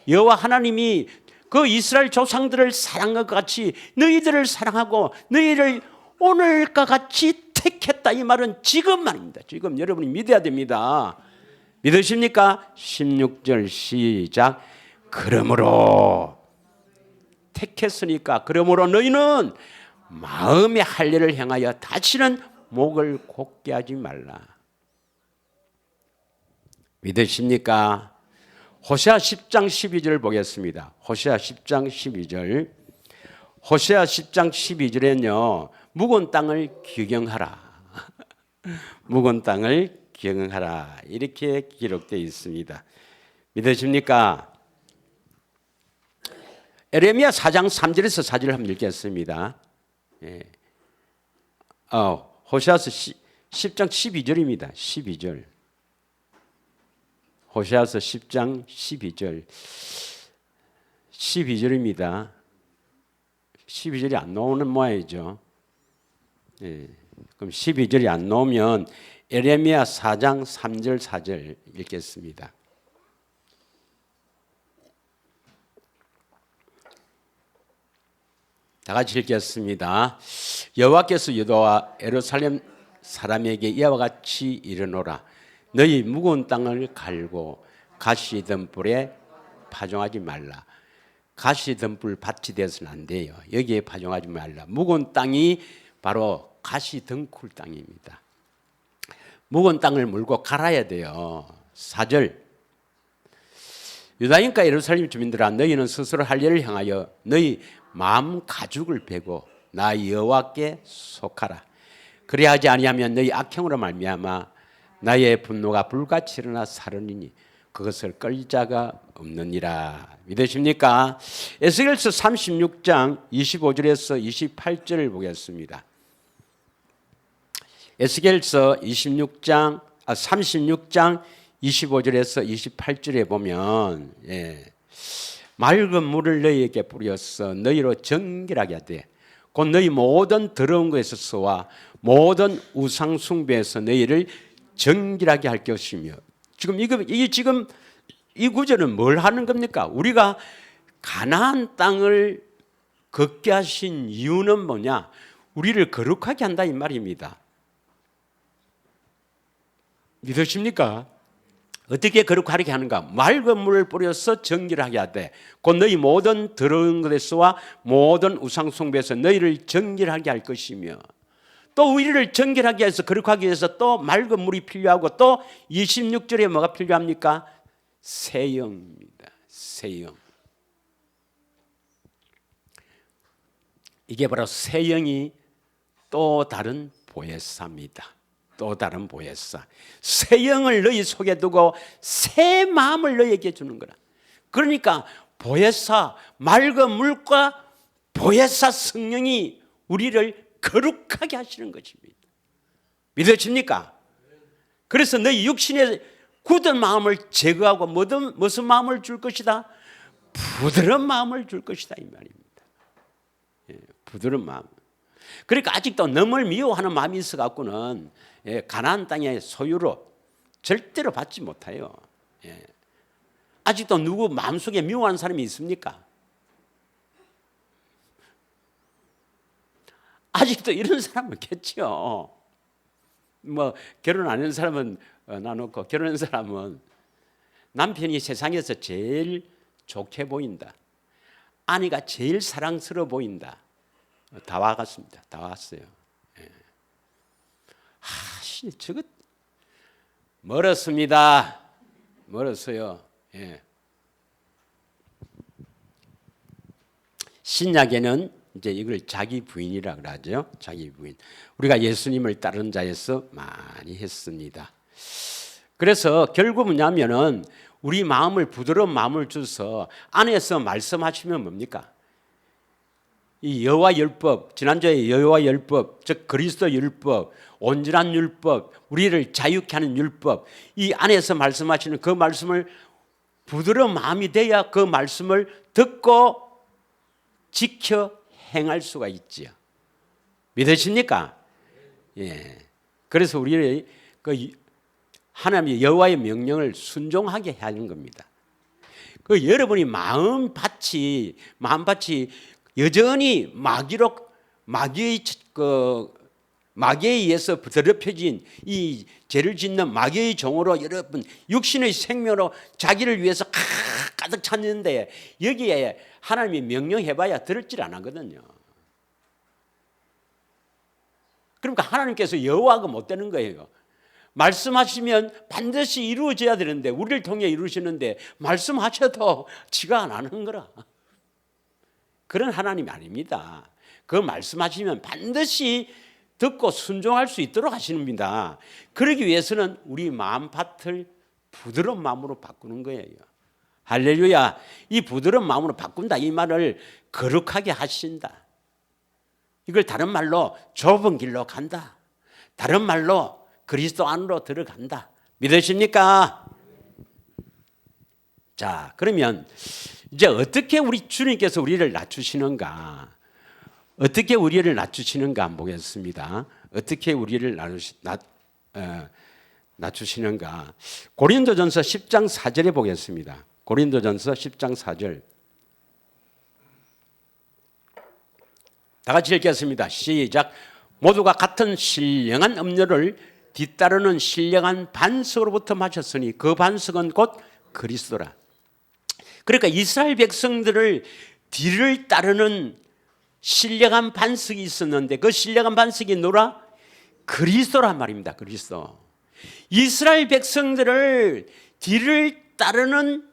여호와 하나님이 그 이스라엘 조상들을 사랑한 것 같이 너희들을 사랑하고 너희를 오늘과 같이 택했다. 이 말은 지금 말입니다. 지금 여러분이 믿어야 됩니다. 믿으십니까? 16절 시작. 그러므로 택했으니까 그러므로 너희는 마음의 할례를 행하여 다시는 목을 곧게 하지 말라. 믿으십니까? 호세아 10장 12절 보겠습니다. 호세아 10장 12절. 호세아 10장 12절에는요. 묵은 땅을 기경하라. 묵은 땅을 기경하라. 이렇게 기록되어 있습니다. 믿으십니까? 에레미야 4장 3절에서 4절을 한번 읽겠습니다. 예. 호세아서 10장 12절입니다. 12절. 호세아서 10장 12절. 12절입니다. 12절이 안 나오는 모양이죠. 예. 그럼 12절이 안 나오면 에레미야 4장 3절 4절 읽겠습니다. 다 같이 읽겠습니다. 여호와께서 유다와 예루살렘 사람에게 이와 같이 이르노라. 너희 무거운 땅을 갈고 가시 등불에 파종하지 말라. 가시 등불 밭이 되어서는 안 돼요. 여기에 파종하지 말라. 무거운 땅이 바로 가시 등굴 땅입니다. 무거운 땅을 물고 갈아야 돼요. 4절 유다인과 예루살렘 주민들아 너희는 스스로 할 일을 향하여 너희 마음 가죽을 베고 나 여호와께 속하라. 그리하지 아니하면 너희 악행으로 말미암아 나의 분노가 불같이 일어나 사르니니 그것을 끌 자가 없느니라. 믿으십니까? 에스겔서 36장 25절에서 28절을 보겠습니다. 에스겔서 36장 25절에서 28절에 보면 맑은 물을 너희에게 뿌려서 너희로 정결하게 하되 곧 너희 모든 더러운 것에서와 모든 우상 숭배에서 너희를 정결하게 할 것이며 지금 이 구절은 뭘 하는 겁니까? 우리가 가나안 땅을 걷게 하신 이유는 뭐냐? 우리를 거룩하게 한다 이 말입니다. 믿으십니까? 어떻게 거룩하게 하는가? 맑은 물을 뿌려서 정결하게 하되 곧 너희 모든 더러운 것에서와 모든 우상 숭배에서 너희를 정결하게 할 것이며 또 우리를 정결하게 해서 거룩하게 해서 또 맑은 물이 필요하고 또 26절에 뭐가 필요합니까? 새 영입니다. 새 영. 이게 바로 새 영이 또 다른 보혜사입니다. 또 다른 보혜사. 새 영을 너희 속에 두고 새 마음을 너희에게 주는 거라. 그러니까 보혜사, 맑은 물과 보혜사 성령이 우리를 거룩하게 하시는 것입니다. 믿으십니까? 그래서 너희 육신의 굳은 마음을 제거하고 무슨 마음을 줄 것이다? 부드러운 마음을 줄 것이다 이 말입니다. 부드러운 마음. 그러니까 아직도 남을 미워하는 마음이 있어 갖고는 가나안 땅의 소유로 절대로 받지 못해요. 아직도 누구 마음속에 미워하는 사람이 있습니까? 아직도 이런 사람은 없겠죠. 뭐 결혼 안 한 사람은 나놓고 결혼한 사람은 남편이 세상에서 제일 좋게 보인다. 아내가 제일 사랑스러워 보인다. 다 와갔습니다. 다 왔어요. 저것 멀었습니다. 멀었어요. 신약에는 이제 이걸 자기 부인이라 그러죠. 자기 부인. 우리가 예수님을 따르는 자에서 많이 했습니다. 그래서 결국 뭐냐면은 우리 마음을 부드러운 마음을 주서 안에서 말씀하시면 뭡니까? 이 여호와 율법, 지난주에 여호와 율법, 즉 그리스도 율법, 온전한 율법, 우리를 자유케 하는 율법, 이 안에서 말씀하시는 그 말씀을 부드러운 마음이 돼야 그 말씀을 듣고 지켜 행할 수가 있지요. 믿으십니까? 예. 그래서 우리는 그 하나님의 여호와의 명령을 순종하게 하는 겁니다. 그 여러분이 마음밭이 여전히 마귀에 의해서 더럽혀진 이 죄를 짓는 마귀의 종으로 여러분 육신의 생명으로 자기를 위해서 가득 찼는데 여기에 하나님이 명령해봐야 들을질 안 하거든요. 그러니까 하나님께서 여호와가 못 되는 거예요. 말씀하시면 반드시 이루어져야 되는데 우리를 통해 이루시는데 말씀하셔도 지가 안 하는 거라. 그런 하나님이 아닙니다. 그 말씀하시면 반드시 듣고 순종할 수 있도록 하십니다. 그러기 위해서는 우리 마음밭을 부드러운 마음으로 바꾸는 거예요. 할렐루야. 이 부드러운 마음으로 바꾼다 이 말을 거룩하게 하신다. 이걸 다른 말로 좁은 길로 간다. 다른 말로 그리스도 안으로 들어간다. 믿으십니까? 자, 그러면 이제 어떻게 우리 주님께서 우리를 낮추시는가? 어떻게 우리를 낮추시는가 한번 보겠습니다. 어떻게 우리를 낮추시는가? 고린도전서 10장 4절에 보겠습니다. 고린도전서 10장 4절. 다 같이 읽겠습니다. 시작. 모두가 같은 신령한 음료를 뒤따르는 신령한 반석으로부터 마셨으니 그 반석은 곧 그리스도라. 그러니까 이스라엘 백성들을 뒤를 따르는 신령한 반석이 있었는데 그 신령한 반석이 누구라? 그리스도란 말입니다. 그리스도. 이스라엘 백성들을 뒤를 따르는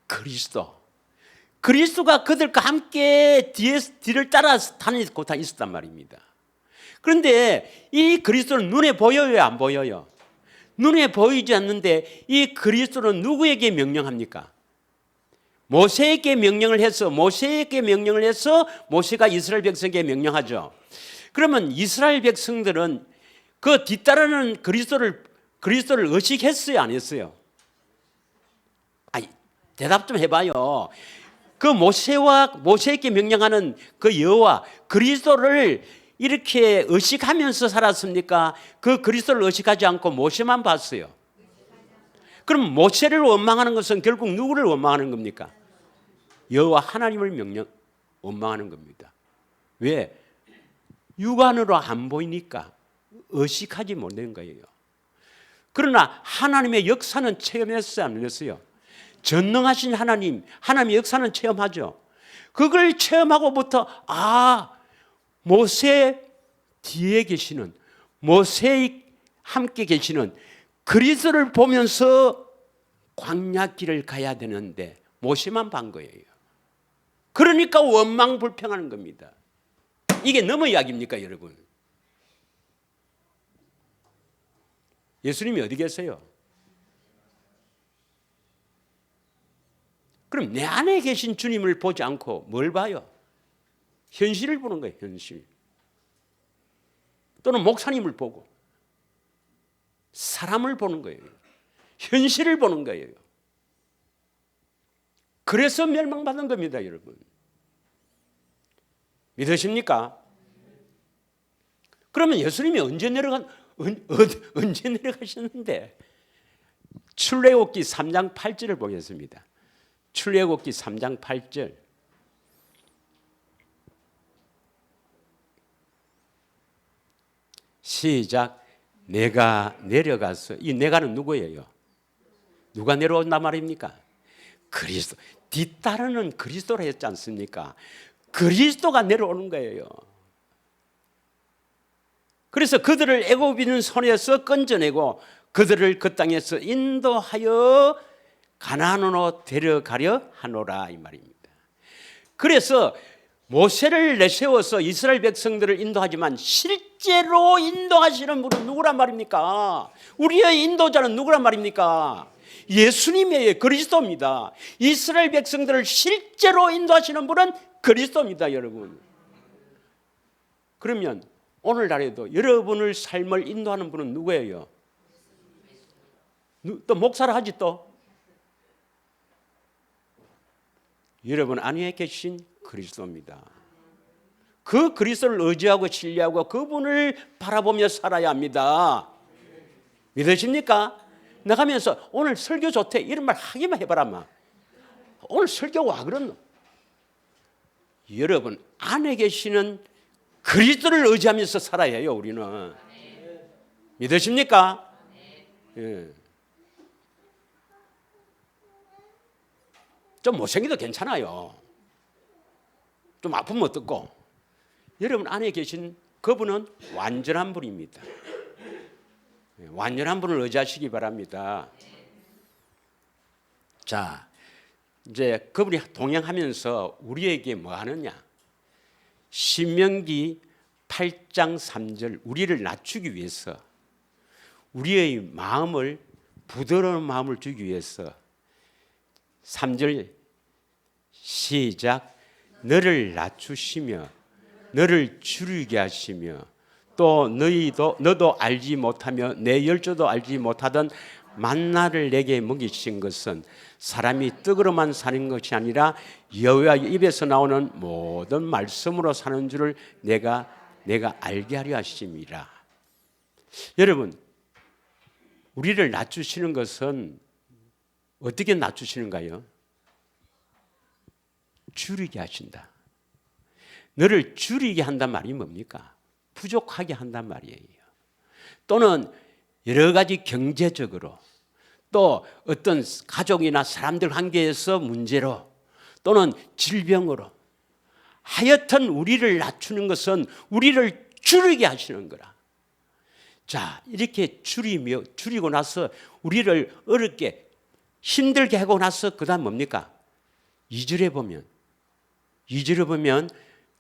그리스도. 그리스도가 그들과 함께 뒤를 따라 다니고 있었단 말입니다. 그런데 이 그리스도는 눈에 보여요, 안 보여요? 눈에 보이지 않는데 이 그리스도는 누구에게 명령합니까? 모세에게 명령을 해서 모세가 이스라엘 백성에게 명령하죠. 그러면 이스라엘 백성들은 그 뒤따르는 그리스도를 의식했어요, 안 했어요? 아니, 대답 좀 해봐요. 그 모세에게 명령하는 그 여호와 그리스도를 이렇게 의식하면서 살았습니까? 그 그리스도를 의식하지 않고 모세만 봤어요. 그럼 모세를 원망하는 것은 결국 누구를 원망하는 겁니까? 여호와 하나님을 원망하는 겁니다. 왜? 육안으로 안 보이니까 의식하지 못한 거예요. 그러나 하나님의 역사는 체험했어요, 안 했어요? 전능하신 하나님의 역사는 체험하죠. 그걸 체험하고부터 모세 뒤에 계시는 모세의 함께 계시는 그리스도를 보면서 광야길을 가야 되는데 모세만 본 거예요. 그러니까 원망 불평하는 겁니다. 이게 너무 이야기입니까, 여러분? 예수님이 어디 계세요? 그럼 내 안에 계신 주님을 보지 않고 뭘 봐요? 현실을 보는 거예요, 현실. 또는 목사님을 보고 사람을 보는 거예요. 현실을 보는 거예요. 그래서 멸망받은 겁니다, 여러분. 믿으십니까? 그러면 예수님이 언제 내려가셨는데? 출애굽기 3장 8절을 보겠습니다. 출애굽기 3장 8절. 시작. 내가 내려가서, 이 내가는 누구예요? 누가 내려온단 말입니까? 그리스도. 뒤따르는 그리스도라 했지 않습니까? 그리스도가 내려오는 거예요. 그래서 그들을 애굽인 손에서 건져내고 그들을 그 땅에서 인도하여 가나안으로 데려가려 하노라 이 말입니다. 그래서 모세를 내세워서 이스라엘 백성들을 인도하지만 실제로 인도하시는 분은 누구란 말입니까? 우리의 인도자는 누구란 말입니까? 예수님의 그리스도입니다. 이스라엘 백성들을 실제로 인도하시는 분은 그리스도입니다, 여러분. 그러면 오늘날에도 여러분을 삶을 인도하는 분은 누구예요? 또 목사를 하지 또? 여러분 안에 계신 그리스도입니다. 그 그리스도를 의지하고 신뢰하고 그분을 바라보며 살아야 합니다. 믿으십니까? 나가면서 오늘 설교 좋대 이런 말 하기만 해봐라. 마. 오늘 설교 와 그러노? 여러분 안에 계시는 그리스도를 의지하면서 살아야 해요. 우리는. 믿으십니까? 예. 좀 못생겨도 괜찮아요. 좀 아프면 어떻고. 여러분 안에 계신 그분은 완전한 분입니다. 완전한 분을 의지하시기 바랍니다. 자, 이제 그분이 동행하면서 우리에게 뭐 하느냐? 신명기 8장 3절 우리를 낮추기 위해서 우리의 마음을 부드러운 마음을 주기 위해서 3절 시작 너를 낮추시며 너를 줄이게 하시며 또 너도 알지 못하며 내 열조도 알지 못하던 만나를 내게 먹이신 것은 사람이 떡으로만 사는 것이 아니라 여호와 입에서 나오는 모든 말씀으로 사는 줄을 내가 알게 하려 하심이라. 여러분 우리를 낮추시는 것은 어떻게 낮추시는가요? 줄이게 하신다. 너를 줄이게 한단 말이 뭡니까? 부족하게 한단 말이에요. 또는 여러 가지 경제적으로 또 어떤 가족이나 사람들 관계에서 문제로 또는 질병으로 하여튼 우리를 낮추는 것은 우리를 줄이게 하시는 거라. 자, 이렇게 줄이고 나서 우리를 어렵게 힘들게 하고 나서 그 다음 뭡니까? 2절에 보면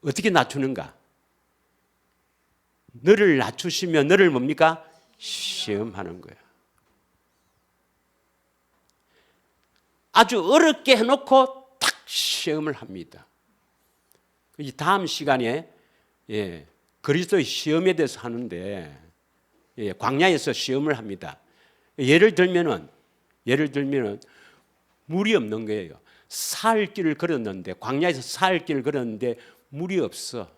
어떻게 낮추는가? 너를 낮추시면 너를 뭡니까? 시험하는 거야. 아주 어렵게 해놓고 탁 시험을 합니다. 이 다음 시간에 그리스도의 시험에 대해서 하는데 광야에서 시험을 합니다. 예를 들면은 물이 없는 거예요. 사흘 길을 걸었는데 광야에서 사흘 길을 걸었는데 물이 없어.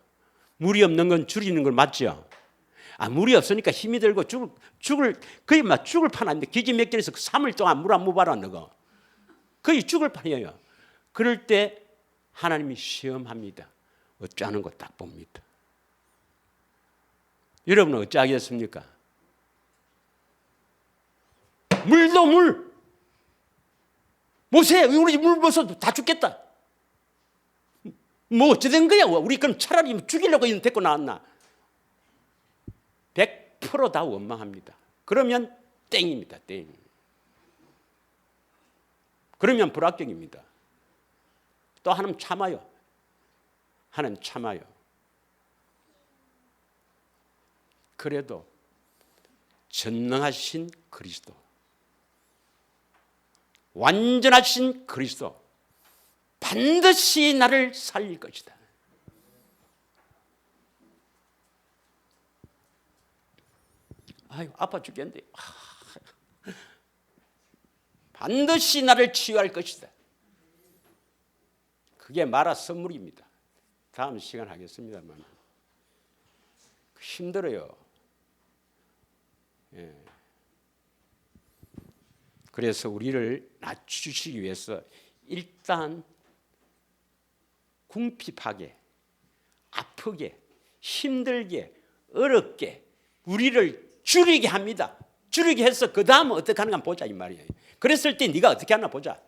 물이 없는 건 줄이는 걸 맞죠? 물이 없으니까 힘이 들고 거의 막 죽을 판인데 기지맥진에서 3일 동안 물 안 먹어봐라 너가. 거의 죽을 판이에요. 그럴 때 하나님이 시험합니다. 어쩌는 거 딱 봅니다. 여러분은 어찌하겠습니까? 물도 물. 모세 우리 물 벗어도 다 죽겠다. 뭐 어찌 된 거야? 우리 그럼 차라리 죽이려고 데리고 나왔나? 100% 다 원망합니다. 그러면 땡입니다. 땡. 그러면 불합격입니다. 또 하나님 참아요. 하나님 참아요. 그래도 전능하신 그리스도, 완전하신 그리스도 반드시 나를 살릴 것이다. 아유 아파 죽겠는데 반드시 나를 치유할 것이다. 그게 마라 선물입니다. 다음 시간 하겠습니다만 힘들어요. 그래서 우리를 낮추시기 위해서 일단 궁핍하게, 아프게, 힘들게, 어렵게 우리를 줄이게 합니다. 줄이게 해서 그 다음 어떻게 하는가 보자 이 말이에요. 그랬을 때 네가 어떻게 하나 보자.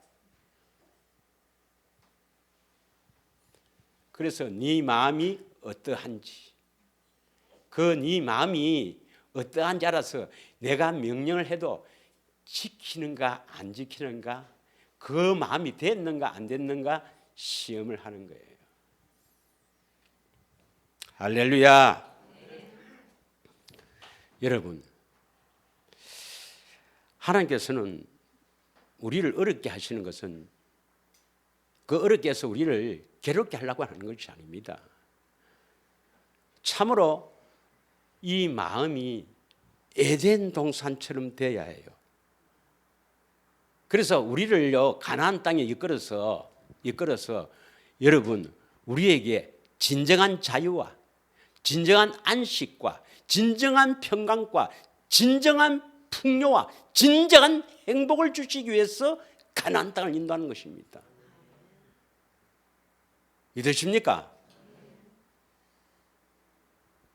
그래서 네 마음이 어떠한지, 그 네 마음이 어떠한지 알아서 내가 명령을 해도 지키는가 안 지키는가, 그 마음이 됐는가 안 됐는가 시험을 하는 거예요. 할렐루야. 여러분, 하나님께서는 우리를 어렵게 하시는 것은 그 어렵게 해서 우리를 괴롭게 하려고 하는 것이 아닙니다. 참으로 이 마음이 에덴 동산처럼 되어야 해요. 그래서 우리를요 가나안 땅에 이끌어서 여러분 우리에게 진정한 자유와 진정한 안식과 진정한 평강과 진정한 풍요와 진정한 행복을 주시기 위해서 가나안 땅을 인도하는 것입니다. 믿으십니까?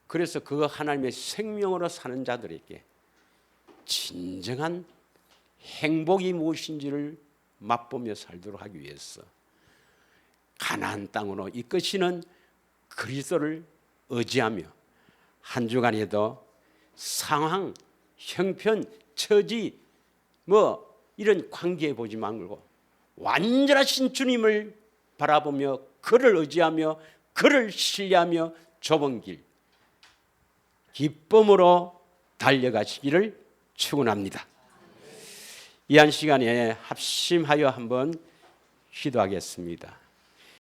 그래서 그 하나님의 생명으로 사는 자들에게 진정한 행복이 무엇인지를 맛보며 살도록 하기 위해서 가나안 땅으로 이끄시는 그리스도를 의지하며 한 주간에도 상황, 형편, 처지 이런 관계에 보지 말고 완전하신 주님을 바라보며 그를 의지하며 그를 신뢰하며 좁은 길 기쁨으로 달려가시기를 축원합니다. 이 한 시간에 합심하여 한번 기도하겠습니다.